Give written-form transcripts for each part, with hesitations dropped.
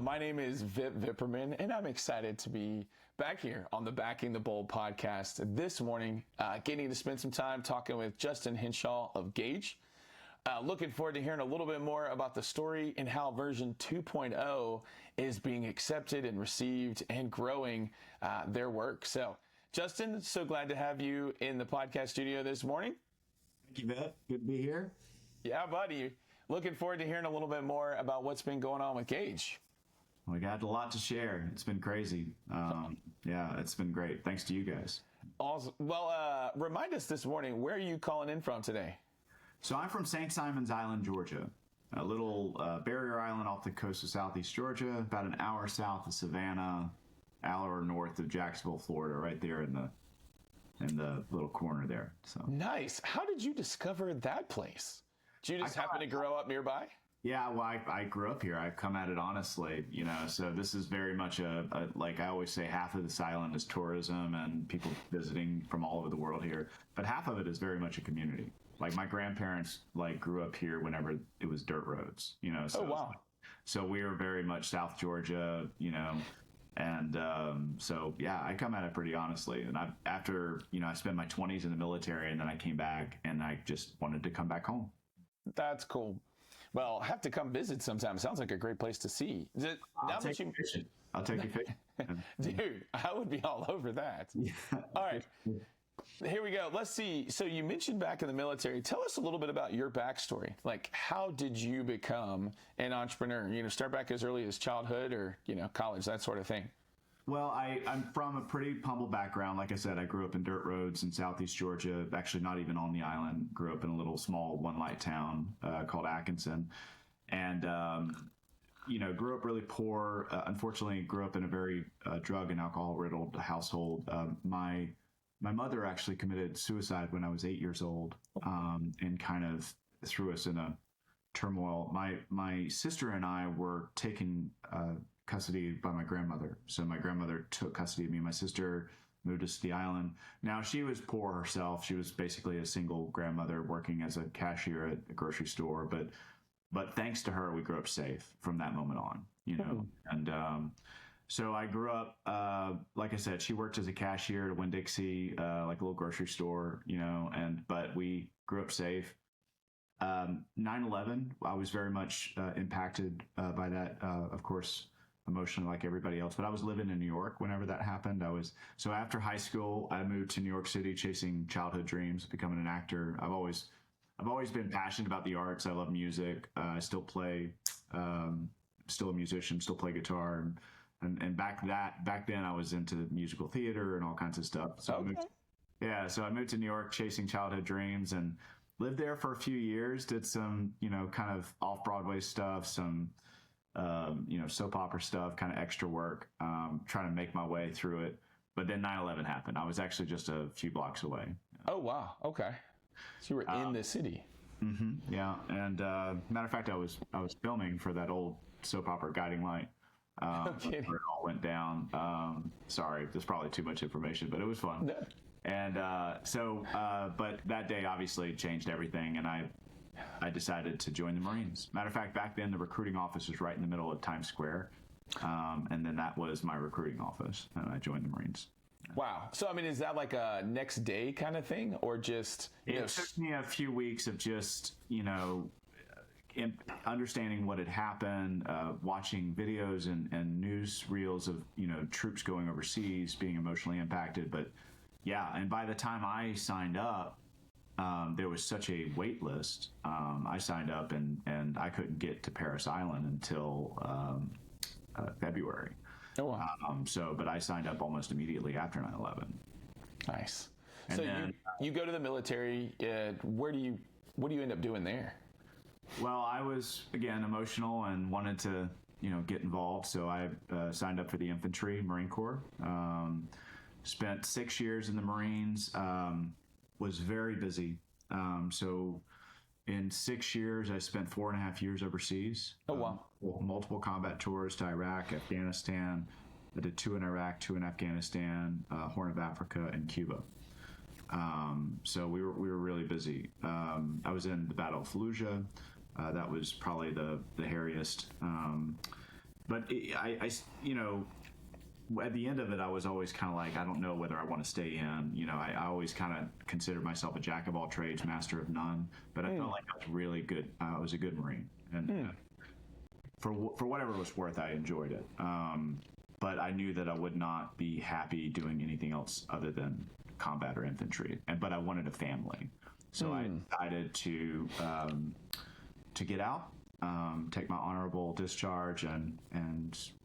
my name is Vip Vipperman, and I'm excited to be back here on the Backing the Bold podcast this morning, getting to spend some time talking with Justin Henshaw of Gage. Looking forward to hearing a little bit more about the story and how version 2.0 is being accepted and received and growing their work. So, Justin, so glad to have you in the podcast studio this morning. Thank you, Vip. Good to be here. Yeah, buddy. Looking forward to hearing a little bit more about what's been going on with Gage. We got a lot to share. It's been crazy. Yeah, it's been great. Thanks to you guys. Awesome. Well, remind us this morning, where are you calling in from today? So I'm from St. Simon's Island, Georgia, a little barrier island off the coast of southeast Georgia, about an hour south of Savannah, hour north of Jacksonville, Florida, right there in the little corner there. So nice. How did you discover that place? Did you just happen to grow up nearby? Yeah, well, I grew up here. I've come at it honestly, so this is very much like I always say, half of this island is tourism and people visiting from all over the world here. But half of it is very much a community. Like my grandparents grew up here whenever it was dirt roads, So oh, wow. So we were very much South Georgia, and so, yeah, I come at it pretty honestly. And after I spent my 20s in the military, and then I came back and I just wanted to come back home. That's cool. Well, I have to come visit sometime. Sounds like a great place to see. I'll take you fishing. Dude, I would be all over that. Yeah. All right. Here we go. Let's see. So you mentioned back in the military. Tell us a little bit about your backstory. Like, how did you become an entrepreneur? Start back as early as childhood or, college, that sort of thing. Well, I'm from a pretty humble background. Like I said, I grew up in dirt roads in southeast Georgia, actually not even on the island. Grew up in a little small one-light town called Atkinson. And, grew up really poor. Unfortunately, grew up in a very drug and alcohol-riddled household. My mother actually committed suicide when I was 8 years old and kind of threw us in a turmoil. My sister and I were taken custody by my grandmother. So my grandmother took custody of me. My sister moved us to the island. Now, she was poor herself. She was basically a single grandmother working as a cashier at a grocery store. But thanks to her, we grew up safe from that moment on, And so I grew up, like I said, she worked as a cashier at Winn-Dixie, like a little grocery store, but we grew up safe. 9/11, I was very much impacted by that, of course, emotionally like everybody else, but I was living in New York whenever that happened. So after high school, I moved to New York City chasing childhood dreams, becoming an actor. I've always been passionate about the arts. I love music. I still play, still a musician, still play guitar. And back then I was into musical theater and all kinds of stuff. So okay. So I moved to New York chasing childhood dreams and lived there for a few years, did some, kind of off-Broadway stuff, some, soap opera stuff, kind of extra work, trying to make my way through it. But then 9/11 happened. I was actually just a few blocks away. Oh, wow. Okay. So you were in the city. Mm-hmm, yeah. And matter of fact, I was filming for that old soap opera Guiding Light. No kidding. Where it all went down. Sorry, there's probably too much information, but it was fun. No. And but that day obviously changed everything, and I decided to join the Marines. Matter of fact, back then the recruiting office was right in the middle of Times Square, and then that was my recruiting office, and I joined the Marines. Wow. So, I mean, is that like a next day kind of thing, or just... It took me a few weeks of just, understanding what had happened, watching videos and news reels of, troops going overseas, being emotionally impacted. But yeah, and by the time I signed up, there was such a wait list. I signed up and I couldn't get to Paris Island until February. Oh, wow. But I signed up almost immediately after 9/11. Nice. And so then, you go to the military. What do you end up doing there? Well, I was, again, emotional and wanted to, get involved. So I signed up for the infantry, Marine Corps. Spent 6 years in the Marines. Was very busy. So in 6 years, I spent 4.5 years overseas. Oh, wow. Multiple combat tours to Iraq, Afghanistan. I did 2 in Iraq, 2 in Afghanistan, Horn of Africa, and Cuba. So we were really busy. I was in the Battle of Fallujah. That was probably the hairiest. but at the end of it, I was always kind of like, I don't know whether I want to stay in. I always kind of considered myself a jack of all trades, master of none. But I felt like I was really good. I was a good Marine, and for whatever it was worth, I enjoyed it. But I knew that I would not be happy doing anything else other than combat or infantry. But I wanted a family, so I decided to get out, take my honorable discharge, and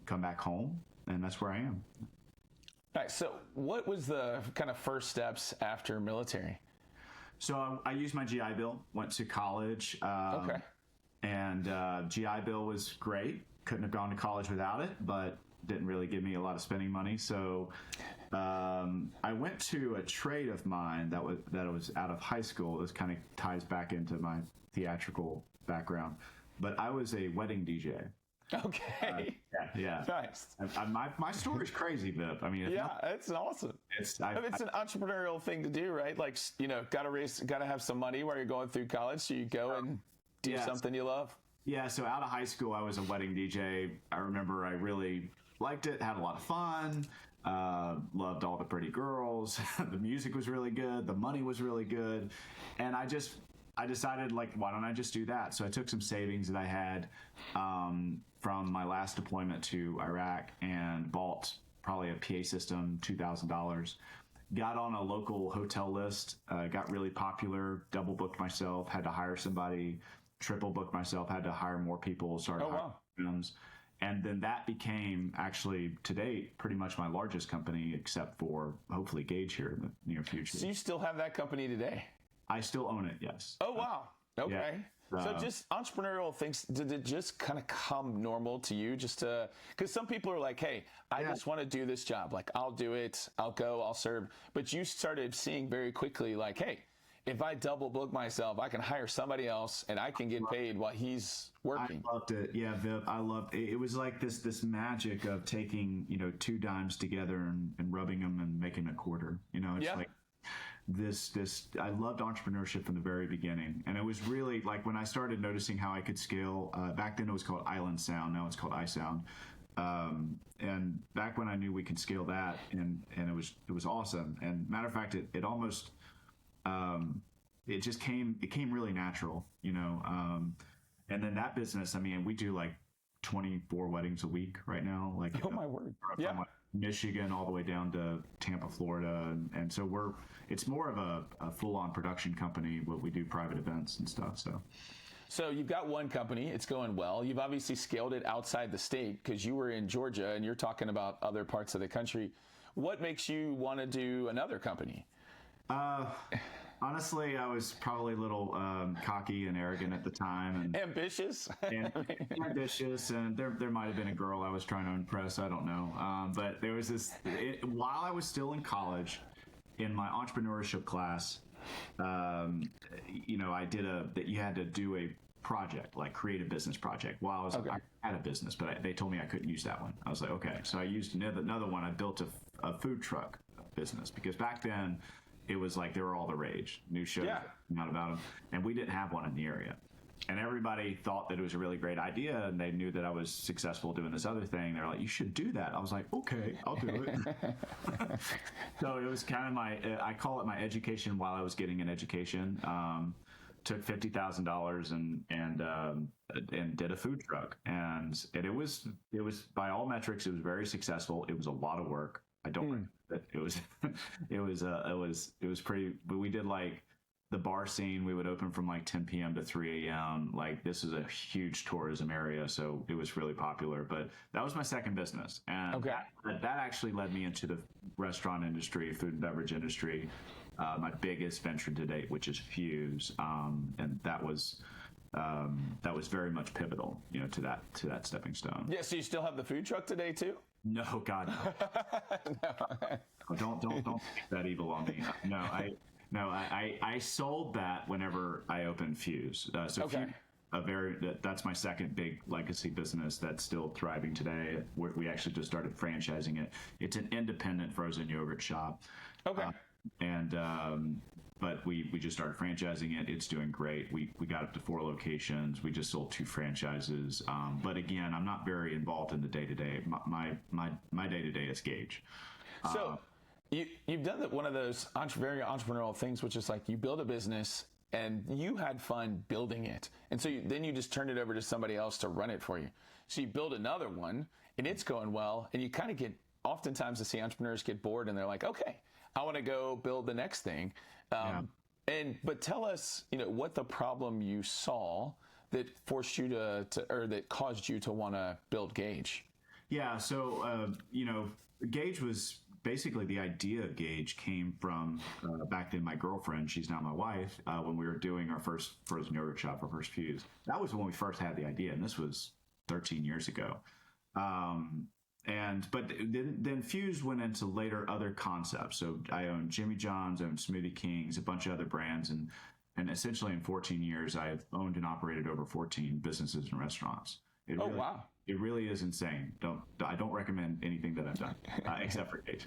come back home. And that's where I am. All right. So what was the kind of first steps after military? So I used my GI Bill, went to college. Okay. And GI Bill was great. Couldn't have gone to college without it, but didn't really give me a lot of spending money. So I went to a trade of mine that was out of high school. This kind of ties back into my theatrical background. But I was a wedding DJ. Okay. Yeah. Nice. My story's crazy, Vip. I mean, it's awesome. It's an entrepreneurial thing to do, right? Like, got to have some money while you're going through college, so you go and do something you love. Yeah. So out of high school, I was a wedding DJ. I remember I really liked it, had a lot of fun, loved all the pretty girls. The music was really good. The money was really good. And I decided, like, why don't I just do that? So I took some savings that I had from my last deployment to Iraq and bought probably a PA system, $2,000. Got on a local hotel list, got really popular, double booked myself, had to hire somebody, triple booked myself, had to hire more people, started hiring rooms. And then that became, actually, to date, pretty much my largest company, except for hopefully Gage here in the near future. So you still have that company today? I still own it, yes. Oh, wow. Okay. Yeah. So just entrepreneurial things, did it just kind of come normal to you? Because some people are like, hey, I just want to do this job. Like, I'll do it. I'll go. I'll serve. But you started seeing very quickly, like, hey, if I double book myself, I can hire somebody else and I can get paid while he's working. I loved it. Yeah, Vip, I loved it. It was like this magic of taking, two dimes together and rubbing them and making a quarter. It's like this I loved entrepreneurship from the very beginning. And it was really like when I started noticing how I could scale, back then it was called Island Sound, now it's called iSound. And back when I knew we could scale that, and it was awesome. And matter of fact, it almost it came really natural, and then that business, I mean, we do like 24 weddings a week right now. Like, oh my word. Yeah. From Michigan all the way down to Tampa, Florida. And so it's more of a full-on production company, but we do private events and stuff. So you've got one company, it's going well. You've obviously scaled it outside the state because you were in Georgia and you're talking about other parts of the country. What makes you want to do another company? Honestly, I was probably a little cocky and arrogant at the time, and ambitious. Ambitious, and there might have been a girl I was trying to impress. I don't know, but there was this. While I was still in college, in my entrepreneurship class, I did that you had to do a project, like create a business project. While I had a business, but they told me I couldn't use that one. I was like, okay, so I used another one. I built a food truck business because back then, it was like they were all the rage. New shows not about them, and we didn't have one in the area. And everybody thought that it was a really great idea, and they knew that I was successful doing this other thing. They're like, "You should do that." I was like, "Okay, I'll do it." So it was kind of I call it my education while I was getting an education. Took $50,000 and did a food truck, and it was by all metrics, it was very successful. It was a lot of work. I don't. It was pretty. But we did like the bar scene. We would open from like 10 p.m. to 3 a.m. Like this is a huge tourism area, so it was really popular. But that was my second business, and that actually led me into the restaurant industry, food and beverage industry. My biggest venture to date, which is Fuse, and that was very much pivotal, to that stepping stone. Yeah. So you still have the food truck today too? No, God, no. No. Don't take that evil on me. No, I sold that whenever I opened Fuse. Fuse, that's my second big legacy business that's still thriving today. We actually just started franchising it. It's an independent frozen yogurt shop. Okay. And but we just started franchising it. It's doing great. We got up to 4 locations. We just sold 2 franchises. But again, I'm not very involved in the day to day. My day to day is Gage. So you've done one of those very entrepreneurial things, which is like you build a business and you had fun building it, and so then you just turned it over to somebody else to run it for you. So you build another one and it's going well, and you kind of get, oftentimes I see entrepreneurs get bored and they're like, okay, I want to go build the next thing. But tell us, what the problem you saw that forced you or that caused you to want to build Gage. Yeah. So, Gage was basically, the idea of Gage came from back then my girlfriend, she's now my wife, when we were doing our first frozen yogurt shop, our first Fuse. That was when we first had the idea, and this was 13 years ago. But then Fuse went into later other concepts. So I owned Jimmy John's, owned Smoothie Kings, a bunch of other brands, and essentially in 14 years, I've owned and operated over 14 businesses and restaurants. Wow. It really is insane. I don't recommend anything that I've done, except for Gage.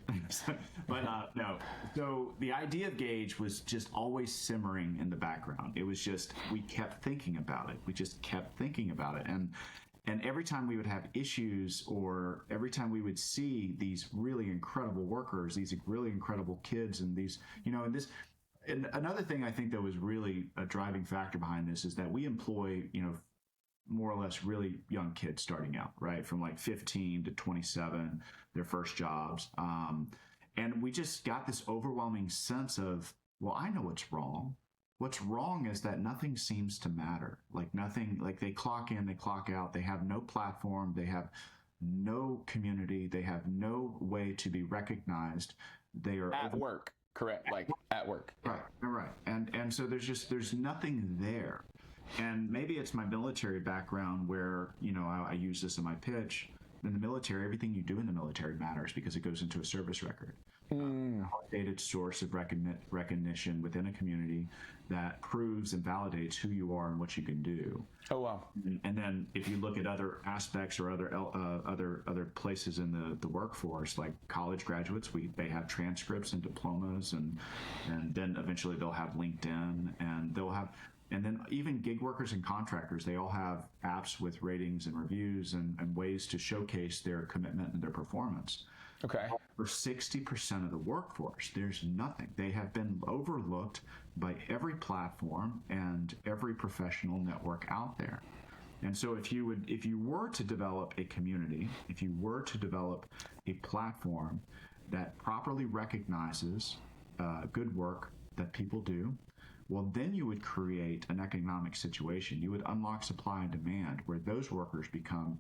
But no. So the idea of Gage was just always simmering in the background. It was just, we kept thinking about it. We just kept thinking about it. And every time we would have issues, or every time we would see these really incredible workers, these really incredible kids, and these, and another thing I think that was really a driving factor behind this is that we employ, more or less really young kids starting out, right? From like 15 to 27, their first jobs. And we just got this overwhelming sense of, well, I know what's wrong. What's wrong is that nothing seems to matter. Like nothing, like they clock in, they clock out, they have no platform, they have no community, they have no way to be recognized. They are at work, correct? Like at work. Right. And so there's nothing there. And maybe it's my military background where, I use this in my pitch. In the military, everything you do in the military matters because it goes into a service record. A validated source of recognition within a community that proves and validates who you are and what you can do. Oh, wow. And then if you look at other aspects or other places in the workforce, like college graduates, they have transcripts and diplomas, and then eventually they'll have LinkedIn, and then even gig workers and contractors, they all have apps with ratings and reviews and ways to showcase their commitment and their performance. Okay. For 60% of the workforce, there's nothing. They have been overlooked by every platform and every professional network out there. And so if you were to develop a community, if you were to develop a platform that properly recognizes good work that people do, well, then you would create an economic situation. You would unlock supply and demand where those workers become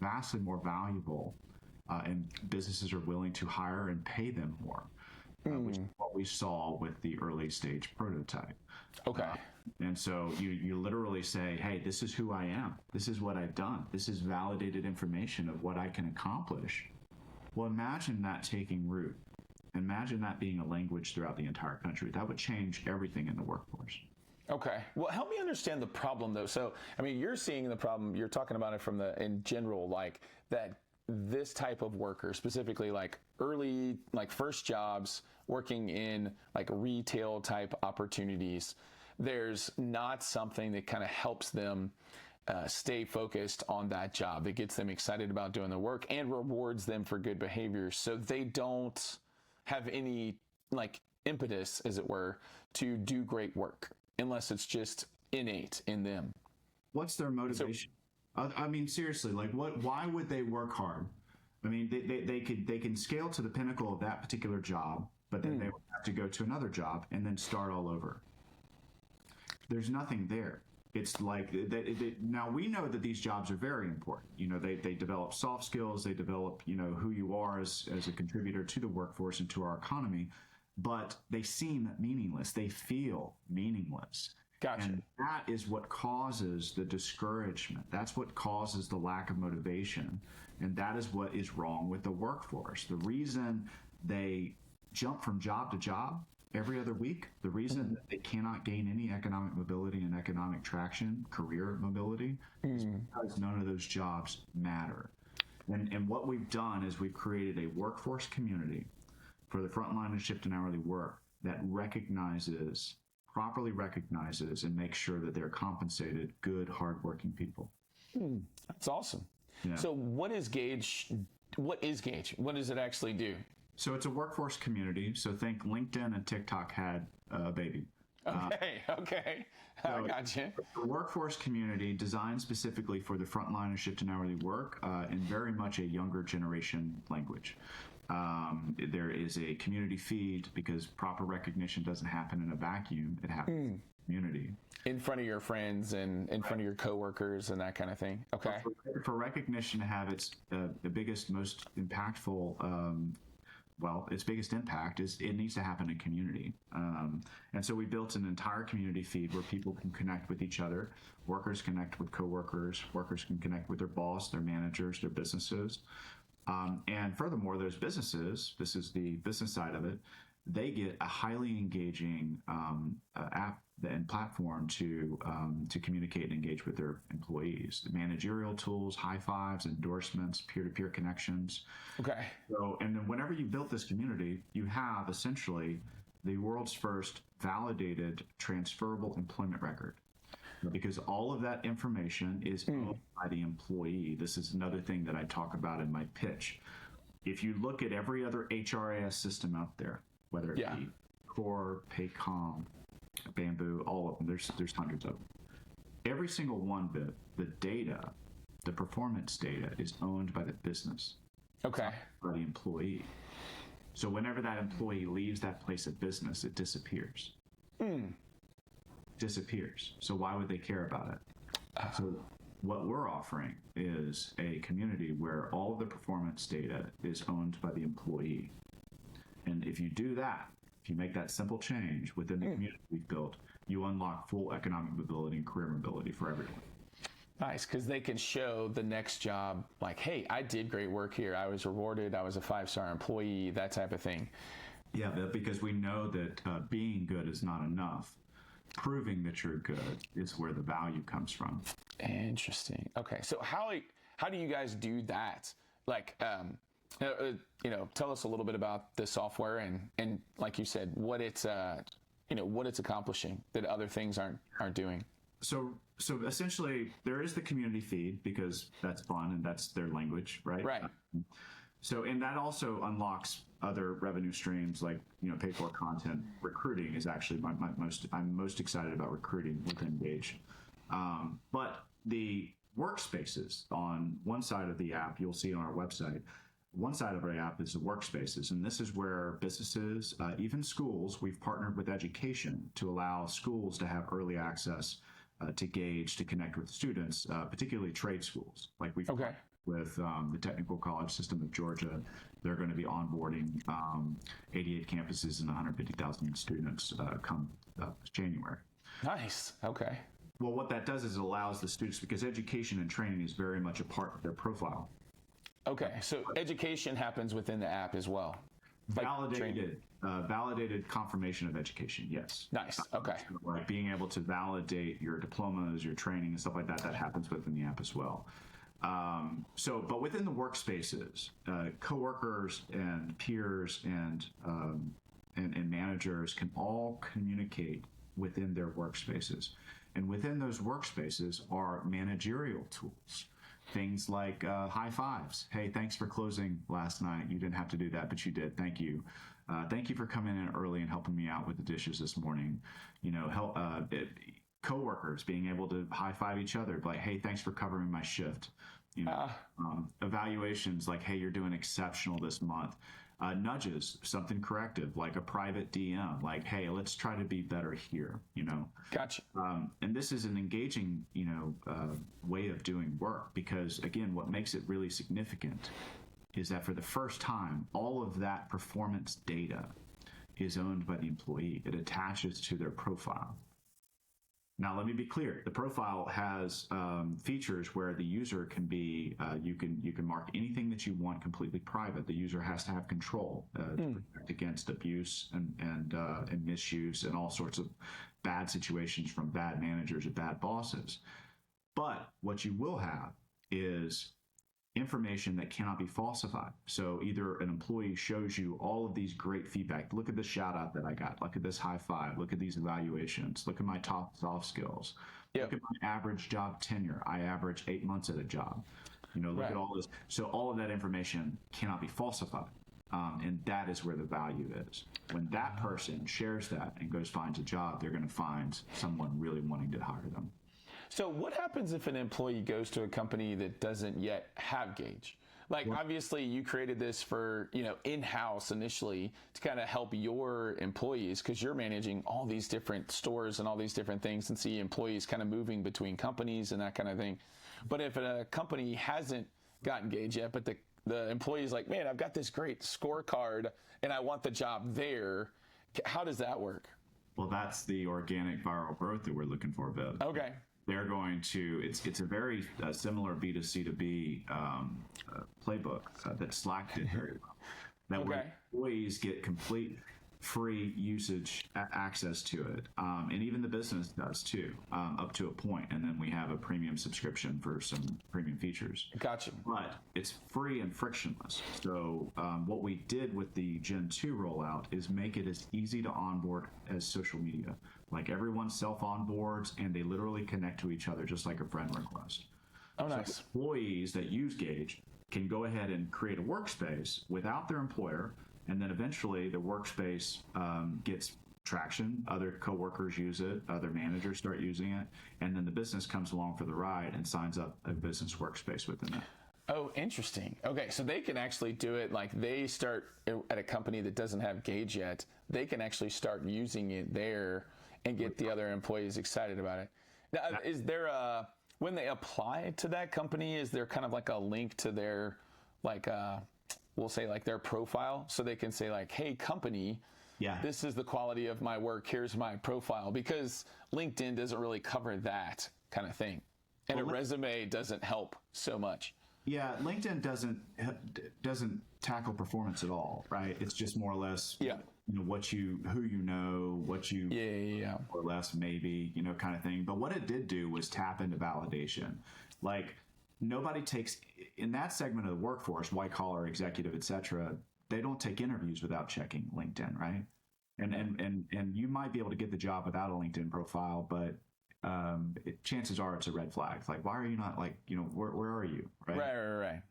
vastly more valuable, and businesses are willing to hire and pay them more, which is what we saw with the early stage prototype. Okay. And so you literally say, hey, this is who I am. This is what I've done. This is validated information of what I can accomplish. Well, imagine that taking root. Imagine that being a language throughout the entire country. That would change everything in the workforce. Okay. Well, help me understand the problem, though. So, you're seeing the problem. You're talking about it in general, like that this type of worker, specifically like early, like first jobs, working in like retail type opportunities, there's not something that kind of helps them stay focused on that job, that gets them excited about doing the work and rewards them for good behavior, so they don't have any like impetus, as it were, to do great work unless it's just innate in them. What's their motivation? Seriously, like why would they work hard? They can scale to the pinnacle of that particular job, but then they would have to go to another job and then start all over. There's nothing there. It's like now we know that these jobs are very important. They develop soft skills. They develop, who you are as a contributor to the workforce and to our economy. But they seem meaningless. They feel meaningless. Gotcha. And that is what causes the discouragement. That's what causes the lack of motivation. And that is what is wrong with the workforce. The reason they jump from job to job every other week, the reason that they cannot gain any economic mobility and economic traction, career mobility, is because none of those jobs matter. And what we've done is we've created a workforce community for the frontline and shift and hourly work that properly recognizes and makes sure that they're compensated good, hardworking people. That's awesome. Yeah. So what is Gage? What does it actually do? So it's a workforce community. So think LinkedIn and TikTok had a baby. Okay. I got you. A workforce community designed specifically for the frontline and shift and hourly work in very much a younger generation language. There is a community feed because proper recognition doesn't happen in a vacuum. It happens in the community. In front of your friends and in front of your coworkers and that kind of thing. Okay. For recognition to have its the biggest, most impactful its biggest impact is it needs to happen in community. And so we built an entire community feed where people can connect with each other. Workers connect with coworkers. Workers can connect with their boss, their managers, their businesses. And furthermore, those businesses, this is the business side of it, they get a highly engaging app and platform to communicate and engage with their employees. The managerial tools, high fives, endorsements, peer-to-peer connections. Okay. So, and then whenever you built this community, you have essentially the world's first validated transferable employment record. Because all of that information is owned by the employee. This is another thing that I talk about in my pitch. If you look at every other HRIS system out there, whether it be Core, Paycom, Bamboo, all of them, there's hundreds of them. Every single one bit, the data, the performance data is owned by the business. Okay. By the employee. So whenever that employee leaves that place of business, it disappears. Disappears. So why would they care about it? So what we're offering is a community where all of the performance data is owned by the employee. And if you do that, if you make that simple change within the community we've built, you unlock full economic mobility and career mobility for everyone. Nice, because they can show the next job like, hey, I did great work here. I was rewarded. I was a 5-star employee, that type of thing. Yeah, because we know that being good is not enough. Proving that you're good is where the value comes from. Interesting. Okay, so how do you guys do that? Like, tell us a little bit about the software and like you said, what it's accomplishing that other things aren't doing. So essentially, there is the community feed because that's fun and that's their language, right? Right. And that also unlocks other revenue streams like, paid for content. Recruiting is actually I'm most excited about recruiting within Gage. But the workspaces on one side of the app, you'll see on our website, one side of our app is the workspaces. And this is where businesses, even schools, we've partnered with education to allow schools to have early access to Gage to connect with students, particularly trade schools. Like we've with the Technical College System of Georgia. They're going to be onboarding 88 campuses and 150,000 students come January. Nice. Okay. Well, what that does is it allows the students, because education and training is very much a part of their profile. Okay, so education happens within the app as well. Validated confirmation of education, yes. Nice, okay. Like being able to validate your diplomas, your training, and stuff like that, that happens within the app as well. But within the workspaces, coworkers and peers and managers can all communicate within their workspaces. And within those workspaces are managerial tools. Things like high fives. Hey, thanks for closing last night. You didn't have to do that, but you did. Thank you. Thank you for coming in early and helping me out with the dishes this morning. Coworkers being able to high five each other, like, hey, thanks for covering my shift. Evaluations like, hey, you're doing exceptional this month. Nudges, something corrective, like a private DM, like, hey, let's try to be better here, Gotcha. And this is an engaging, way of doing work because, again, what makes it really significant is that for the first time, all of that performance data is owned by the employee. It attaches to their profile. Now, let me be clear. The profile has features where the user can be, you can mark anything that you want completely private. The user has to have control to protect against abuse and misuse and all sorts of bad situations from bad managers or bad bosses. But what you will have is information that cannot be falsified. So either an employee shows you all of these great feedback. Look at this shout out that I got. Look at this high five. Look at these evaluations. Look at my top soft skills. Look at my average job tenure. I average 8 months at a job. Look at all this. So all of that information cannot be falsified. And that is where the value is. When that person shares that and goes finds a job, they're going to find someone really wanting to hire them. So what happens if an employee goes to a company that doesn't yet have Gage? Like, obviously you created this for, in-house initially to kind of help your employees, because you're managing all these different stores and all these different things, and see employees kind of moving between companies and that kind of thing. But if a company hasn't gotten Gage yet, but the employee's like, man, I've got this great scorecard and I want the job there, how does that work? Well, that's the organic viral growth that we're looking for, Viv. Okay. They're going to, it's a very similar B2C to B playbook that Slack did very well. That where employees get complete free usage access to it. And even the business does too, up to a point. And then we have a premium subscription for some premium features. Gotcha. But it's free and frictionless. So what we did with the Gen 2 rollout is make it as easy to onboard as social media. Like everyone self-onboards and they literally connect to each other just like a friend request. Oh, nice. So employees that use Gage can go ahead and create a workspace without their employer, and then eventually the workspace gets traction. Other coworkers use it, other managers start using it, and then the business comes along for the ride and signs up a business workspace within it. Oh, interesting. Okay, so they can actually do it like they start at a company that doesn't have Gage yet. They can actually start using it there and get the other employees excited about it. Now, is there when they apply to that company, is there kind of like a link to their, like, we'll say like their profile, so they can say like, hey, company, this is the quality of my work, here's my profile, because LinkedIn doesn't really cover that kind of thing. And a resume doesn't help so much. Yeah, LinkedIn doesn't tackle performance at all, right? It's just more or less who you know, what you more or less maybe, kind of thing. But what it did do was tap into validation. Like nobody takes in that segment of the workforce, white collar, executive, etc. They don't take interviews without checking LinkedIn, right? And you might be able to get the job without a LinkedIn profile, but chances are it's a red flag. Like, why are you not where are you? Right.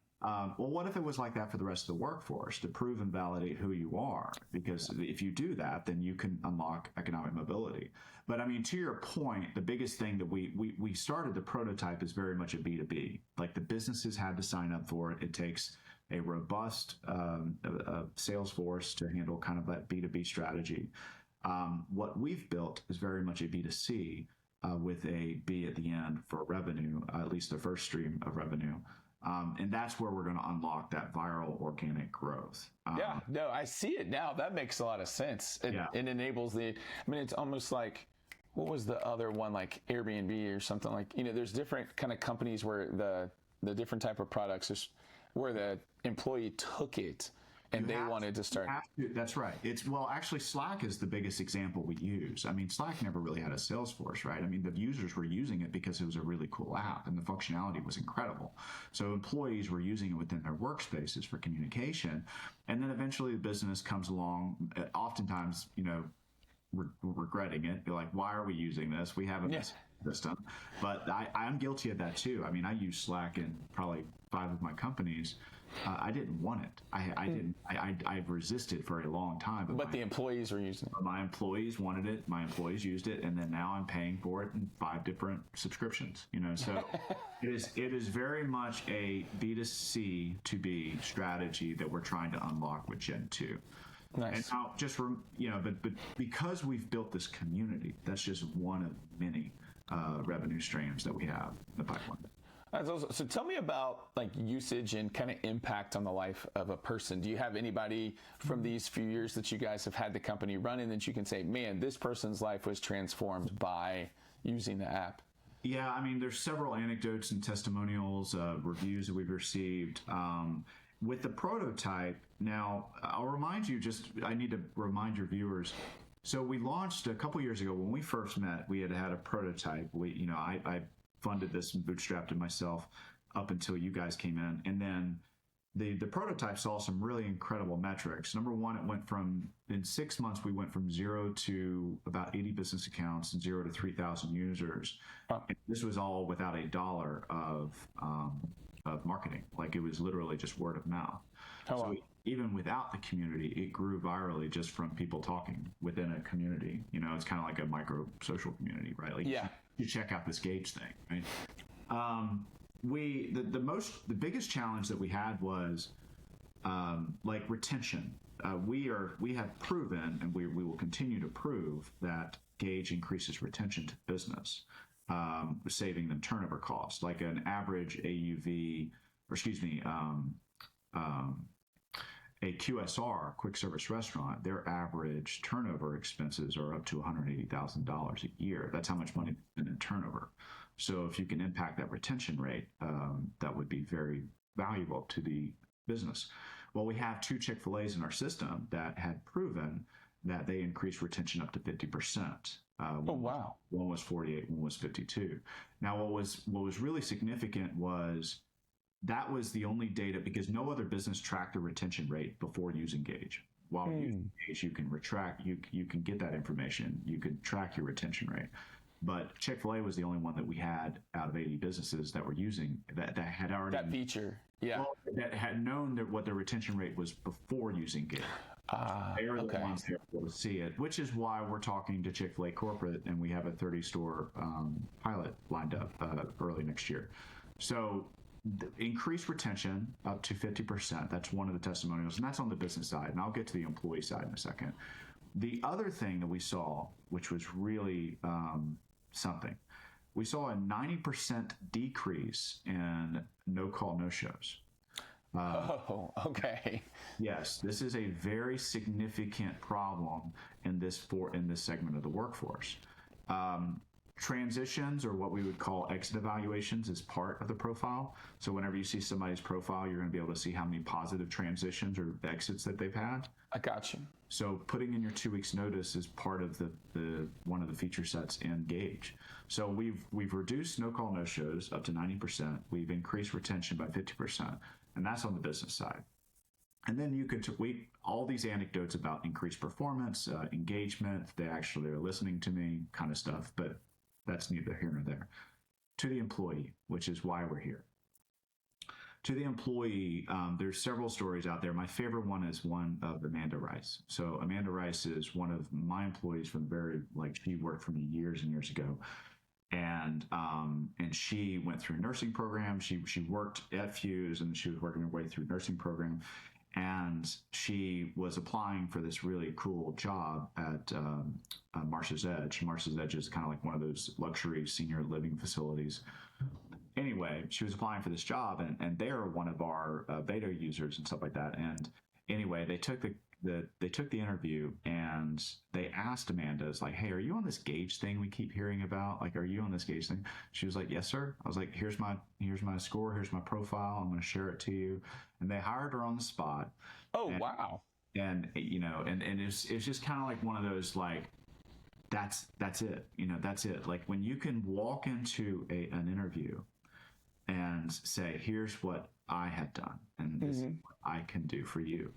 Well, what if it was like that for the rest of the workforce to prove and validate who you are? Because if you do that, then you can unlock economic mobility. But I mean, to your point, the biggest thing that we started the prototype is very much a B2B. Like the businesses had to sign up for it. It takes a robust sales force to handle kind of that B2B strategy. What we've built is very much a B2C with a B at the end for revenue, at least the first stream of revenue. And that's where we're going to unlock that viral organic growth. No, I see it now. That makes a lot of sense. It enables it's almost like, what was the other one, like Airbnb or something like, there's different kind of companies where the different type of products is where the employee took it and they wanted to start. That's right. Actually, Slack is the biggest example we use. I mean, Slack never really had a sales force, right? I mean, the users were using it because it was a really cool app and the functionality was incredible. So employees were using it within their workspaces for communication. And then eventually the business comes along, oftentimes, regretting it. They're like, why are we using this? We have a system. But I'm guilty of that too. I mean, I use Slack in probably 5 of my companies. I didn't want it. I've resisted for a long time. But the employees were using it. My employees wanted it. My employees used it, and then now I'm paying for it in 5 different subscriptions. So it is very much a B2C to B strategy that we're trying to unlock with Gen 2. Nice. And now, just but because we've built this community, that's just one of many revenue streams that we have in the pipeline. So tell me about like usage and kind of impact on the life of a person. Do you have anybody from these few years that you guys have had the company running that you can say, man, this person's life was transformed by using the app? Yeah, I mean, there's several anecdotes and testimonials, reviews that we've received. With the prototype, now I need to remind your viewers. So we launched a couple years ago. When we first met, we had a prototype. I funded this and bootstrapped it myself. up until you guys came in. And then the prototype saw some really incredible metrics. Number one, in 6 months, we went from 0 to about 80 business accounts and 0 to 3,000 users. And this was all without a dollar of marketing. Like, it was literally just word of mouth. So even without the community, it grew virally just from people talking within a community. You know, it's kind of like a micro social community, right? Like, you check out this Gage thing, right? The biggest challenge that we had was like retention. We have proven, and we will continue to prove, that Gage increases retention to business, saving them turnover costs. Like an average AUV, or excuse me, a QSR, quick service restaurant, their average turnover expenses are up to $180,000 a year. That's how much money in turnover. So if you can impact that retention rate, that would be very valuable to the business. Well, we have 2 Chick-fil-A's in our system that had proven that they increased retention up to 50%. Wow. One was 48, one was 52. Now, what was really significant was that was the only data, because no other business tracked a retention rate before using Gage. While using Gage, you can you can get that information. You can track your retention rate. But Chick-fil-A was the only one that we had out of 80 businesses that were using that had already that feature. Yeah. Well, that had known what their retention rate was before using Gage. They are the ones that are able to see it, which is why we're talking to Chick-fil-A corporate, and we have a 30-store pilot lined up early next year. So increased retention up to 50%. That's one of the testimonials, and that's on the business side. And I'll get to the employee side in a second. The other thing that we saw, which was really something, we saw a 90% decrease in no-call, no-shows. Okay. Yes, this is a very significant problem in this segment of the workforce. Transitions, or what we would call exit evaluations, is part of the profile. So whenever you see somebody's profile, you're going to be able to see how many positive transitions or exits that they've had. I got you. So putting in your 2 weeks notice is part of the one of the feature sets in Gage. So we've reduced no call, no shows up to 90%. We've increased retention by 50%, and that's on the business side. And then you could tweet all these anecdotes about increased performance, engagement. They actually are listening to me, kind of stuff, but that's neither here nor there. To the employee, which is why we're here. To the employee, there's several stories out there. My favorite one is one of Amanda Rice. So Amanda Rice is one of my employees from she worked for me years and years ago. And she went through nursing program. She worked at Fuse, and she was working her way through nursing program. And she was applying for this really cool job at Marsh's Edge. Marsh's Edge is kind of like one of those luxury senior living facilities. Anyway, she was applying for this job, and they are one of our beta users and stuff like that. And anyway, they took the interview, and they asked Amanda, it's like, hey, are you on this Gage thing we keep hearing about? Like, are you on this Gage thing? She was like, yes, sir. I was like, here's my score. Here's my profile. I'm going to share it to you. And they hired her on the spot. Oh, wow. And, you know, and it's just kind of like one of those, like, that's it. You know, that's it. Like, when you can walk into an interview and say, here's what I had done, and this is what I can do for you.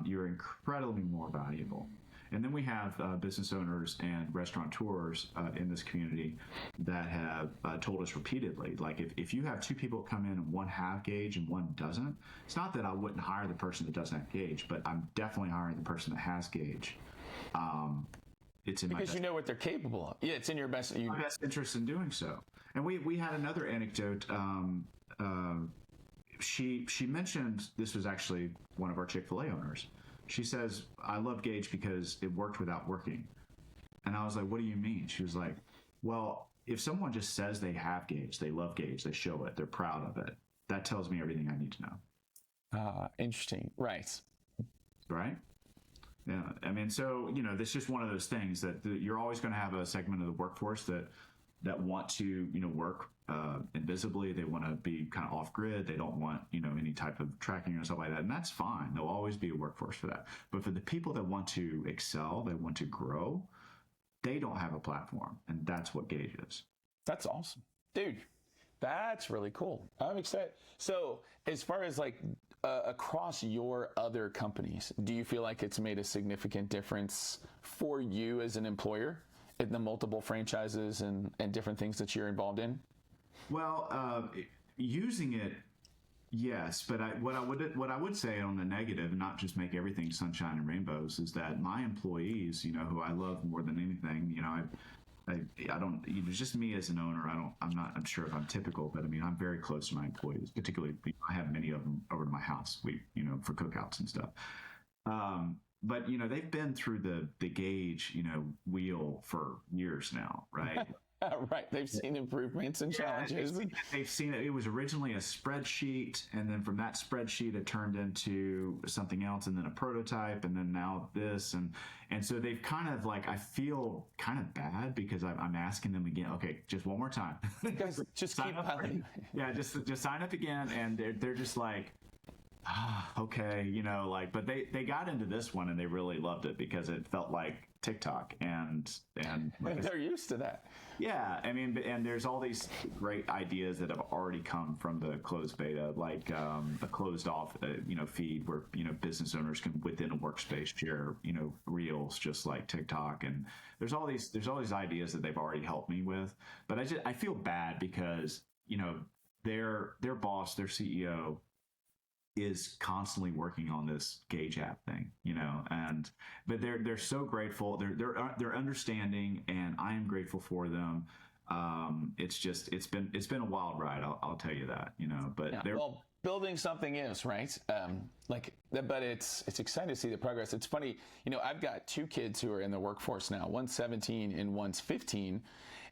You're incredibly more valuable. And then we have business owners and restaurateurs in this community that have told us repeatedly, like, if you have 2 people come in and one have Gage and one doesn't, it's not that I wouldn't hire the person that doesn't have Gage, but I'm definitely hiring the person that has Gage. It's in because you know what they're capable of. Yeah, it's in your best interest in doing so. And we had another anecdote. She mentioned, this was actually one of our Chick-fil-A owners. She says, I love Gage because it worked without working. And I was like, what do you mean? She was like, well, if someone just says they have Gage, they love Gage, they show it, they're proud of it, that tells me everything I need to know. Interesting. Right. Yeah. I mean, so, you know, this is just one of those things that you're always going to have a segment of the workforce that want to, you know, work invisibly. They want to be kind of off grid. They don't want, you know, any type of tracking or stuff like that. And that's fine. There'll always be a workforce for that. But for the people that want to excel, they want to grow, they don't have a platform. And that's what Gage is. That's awesome. Dude, That's really cool. I'm excited. So as far as like across your other companies, do you feel like it's made a significant difference for you as an employer in the multiple franchises and different things that you're involved in? Well, using it, yes, but what I would say on the negative, and not just make everything sunshine and rainbows, is that my employees, who I love more than anything, I don't, just me as an owner, I'm sure if I'm typical, but I mean, I'm very close to my employees, particularly, I have many of them over to my house, for cookouts and stuff. But they've been through the Gage, wheel for years now, right? Right. They've seen improvements and challenges. They've seen it. It was originally a spreadsheet, and then from that spreadsheet, it turned into something else, and then a prototype, and then now this, and so they've kind of like, I feel kind of bad because I'm asking them again. Okay, just one more time. Guys, just keep piling. Yeah, just sign up again, and they're just like, okay, but they got into this one and they really loved it because it felt like TikTok and like they're used to that. Yeah, I mean, and there's all these great ideas that have already come from the closed beta, like a closed off, feed where business owners can within a workspace share, reels just like TikTok, and there's all these ideas that they've already helped me with, but I feel bad because their boss, their CEO, is constantly working on this Gage app thing, but they're so grateful. They're understanding, and I am grateful for them. It's been a wild ride. I'll tell you that, but yeah, well, building something is right. But it's exciting to see the progress. It's funny, I've got two kids who are in the workforce now. One's 17 and one's 15.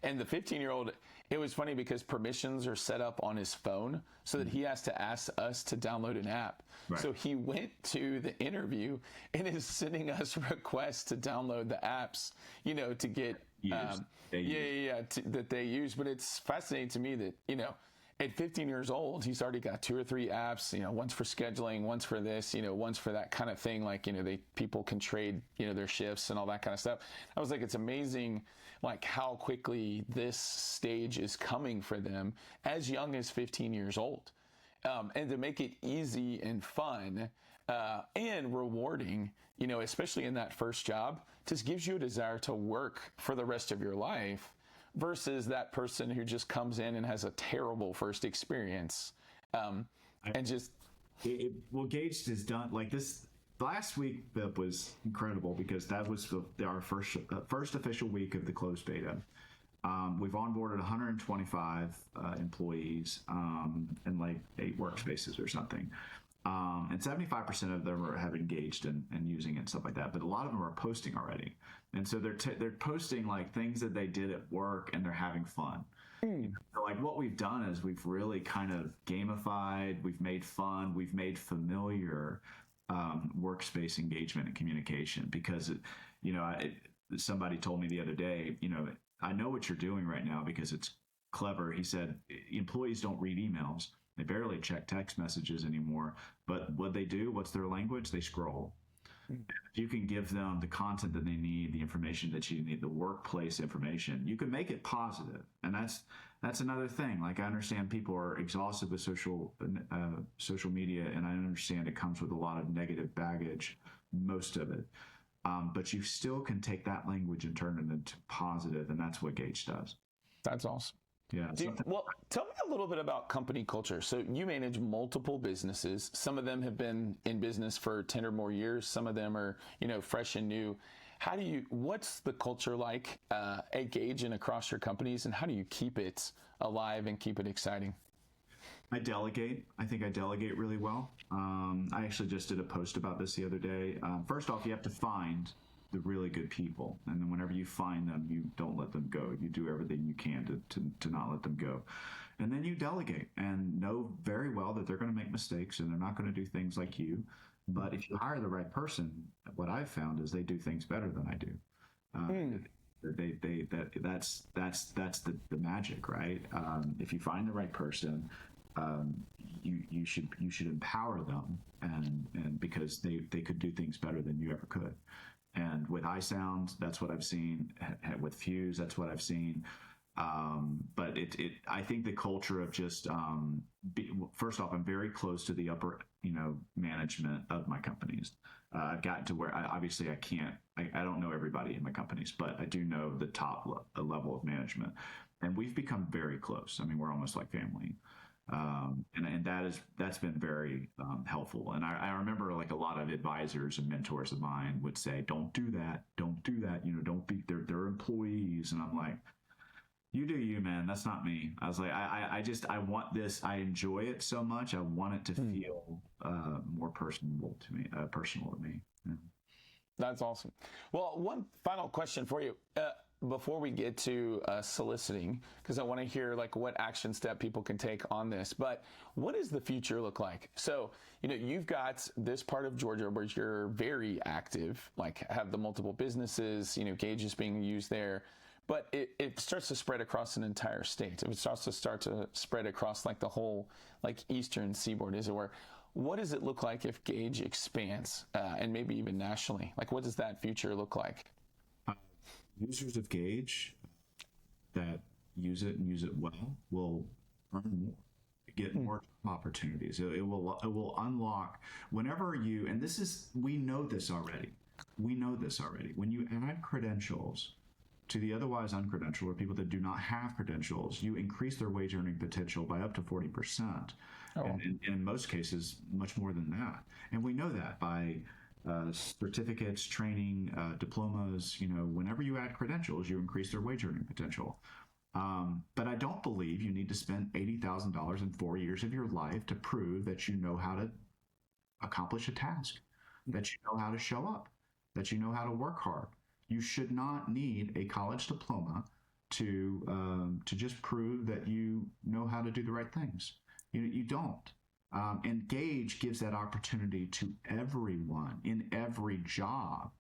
And the 15-year-old, it was funny because permissions are set up on his phone so that he has to ask us to download an app. Right. So he went to the interview and is sending us requests to download the apps, to get that they use. But it's fascinating to me that, at 15 years old, he's already got 2 or 3 apps, one's for scheduling, one's for this, one's for that kind of thing. Like, people can trade, their shifts and all that kind of stuff. I was like, it's amazing, like how quickly this stage is coming for them as young as 15 years old. And to make it easy and fun and rewarding, especially in that first job, just gives you a desire to work for the rest of your life versus that person who just comes in and has a terrible first experience. Gage has done like this. Last week was incredible because that was our first official week of the closed beta. We've onboarded 125 employees in like 8 workspaces or something. And 75% of them have engaged and using it and stuff like that. But a lot of them are posting already. And so they're posting like things that they did at work and they're having fun. So like what we've done is we've really kind of gamified, we've made fun, we've made familiar workspace engagement and communication because, somebody told me the other day, I know what you're doing right now because it's clever. He said, employees don't read emails. They barely check text messages anymore. But what they do, what's their language? They scroll. If you can give them the content that they need, the information that you need, the workplace information, you can make it positive. And that's another thing. Like I understand people are exhausted with social media, and I understand it comes with a lot of negative baggage, most of it. But you still can take that language and turn it into positive, and that's what Gage does. That's awesome. Yeah. Well, tell me a little bit about company culture. So you manage multiple businesses. Some of them have been in business for 10 or more years. Some of them are, fresh and new. What's the culture like at Gage and across your companies, and how do you keep it alive and keep it exciting? I delegate. I think I delegate really well. I actually just did a post about this the other day. First off, you have to find the really good people, and then whenever you find them, you don't let them go. You do everything you can to not let them go, and then you delegate and know very well that they're going to make mistakes and they're not going to do things like you. But if you hire the right person, what I've found is they do things better than I do. That's the magic, right? If you find the right person, you should empower them, and because they could do things better than you ever could. And with iSound, that's what I've seen. With Fuse, that's what I've seen. But I think the culture of just, first off, I'm very close to the upper, management of my companies. I've gotten to where obviously I don't know everybody in my companies, but I do know the top level of management, and we've become very close. I mean, we're almost like family. And that's been very helpful. And I remember like a lot of advisors and mentors of mine would say, don't do that. Don't do that. Don't be, they're employees. And I'm like, you do you, man. That's not me. I was like, I want this. I enjoy it so much. I want it to feel more personal to me. Yeah. That's awesome. Well, one final question for you before we get to soliciting, because I want to hear like what action step people can take on this. But what does the future look like? So, you've got this part of Georgia where you're very active, like have the multiple businesses, Gage is being used there. But it starts to spread across an entire state. It starts to spread across like the whole like eastern seaboard, as it were. What does it look like if Gage expands and maybe even nationally? Like, what does that future look like? Users of Gage that use it and use it well will earn more, get more opportunities. It will unlock whenever you, and we know this already. When you add credentials to the otherwise uncredentialed or people that do not have credentials, you increase their wage earning potential by up to 40%. And in most cases, much more than that. And we know that by certificates, training, diplomas. Whenever you add credentials, you increase their wage earning potential. But I don't believe you need to spend $80,000 in 4 years of your life to prove that you know how to accomplish a task, that you know how to show up, that you know how to work hard. You should not need a college diploma to just prove that you know how to do the right things. You don't. And Gage gives that opportunity to everyone in every job,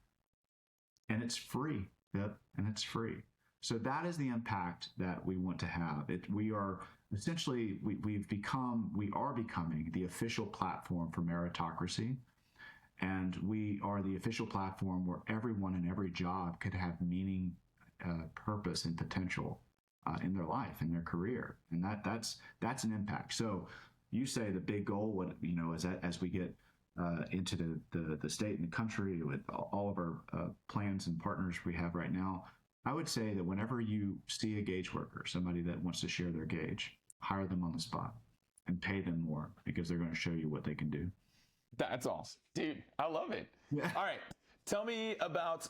and it's free. Yep, and it's free. So that is the impact that we want to have. We are essentially we are becoming the official platform for meritocracy. And we are the official platform where everyone in every job could have meaning, purpose, and potential in their life, in their career, and that's an impact. So, you say the big goal, as we get into the state and the country with all of our plans and partners we have right now, I would say that whenever you see a Gage worker, somebody that wants to share their Gage, hire them on the spot and pay them more because they're going to show you what they can do. That's awesome. Dude, I love it. Yeah. All right. Tell me about,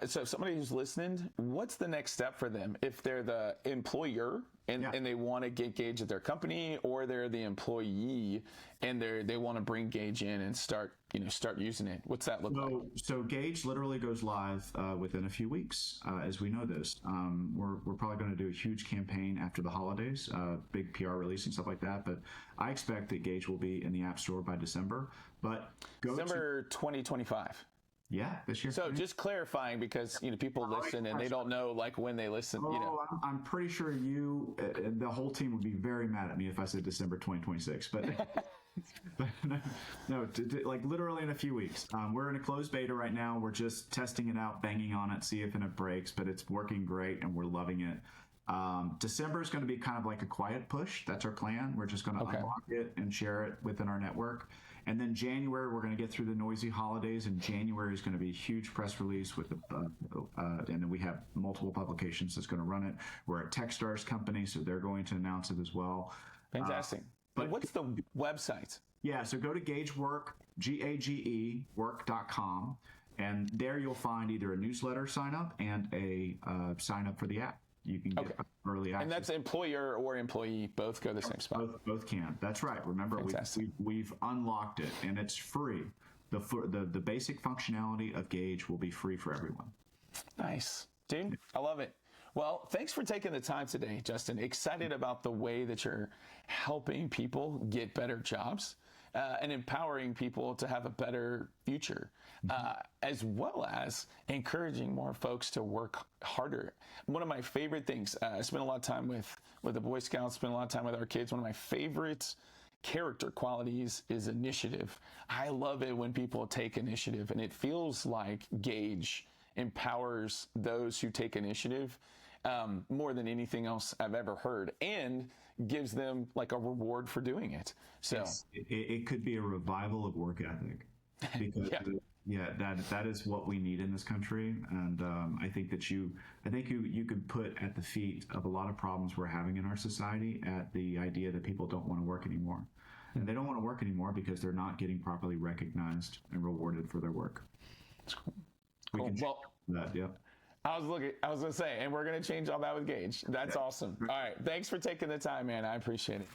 so somebody who's listening, what's the next step for them? If they're the employer and they want to get Gage at their company, or they're the employee and they want to bring Gage in and start using it. What's that look like? So Gage literally goes live within a few weeks, as we know this. We're probably going to do a huge campaign after the holidays, big PR release and stuff like that. But I expect that Gage will be in the App Store by December. But December 2025. Yeah, this year. So just clarifying, because people listen and they don't know like when they listen. I'm pretty sure the whole team would be very mad at me if I said December 2026. But no, like literally in a few weeks. We're in a closed beta right now. We're just testing it out, banging on it, see if it breaks. But it's working great, and we're loving it. December is going to be kind of like a quiet push. That's our plan. We're just going to unlock it and share it within our network. And then January, we're going to get through the noisy holidays, and January is going to be a huge press release with and then we have multiple publications that's going to run it. We're a Techstars company, so they're going to announce it as well. Fantastic. But what's the website? Yeah, so go to GageWork, GAGE work.com, and there you'll find either a newsletter sign up and a sign up for the app. You can get early access. And that's employer or employee, both go to the same spot. Both can. That's right. Remember, we've unlocked it, and it's free. The basic functionality of Gage will be free for everyone. Nice. Dude, I love it. Well, thanks for taking the time today, Justin. Excited about the way that you're helping people get better jobs and empowering people to have a better future, as well as encouraging more folks to work harder. One of my favorite things, I spend a lot of time with the Boy Scouts, spend a lot of time with our kids. One of my favorite character qualities is initiative. I love it when people take initiative, and it feels like Gage empowers those who take initiative more than anything else I've ever heard, and gives them like a reward for doing it. So it could be a revival of work ethic, because that is what we need in this country. And I think you could put at the feet of a lot of problems we're having in our society at the idea that people don't want to work anymore. And they don't want to work anymore because they're not getting properly recognized and rewarded for their work. That's cool. We can Well, that, yeah. I was gonna say, and we're gonna change all that with Gage. That's awesome. All right, thanks for taking the time, man. I appreciate it.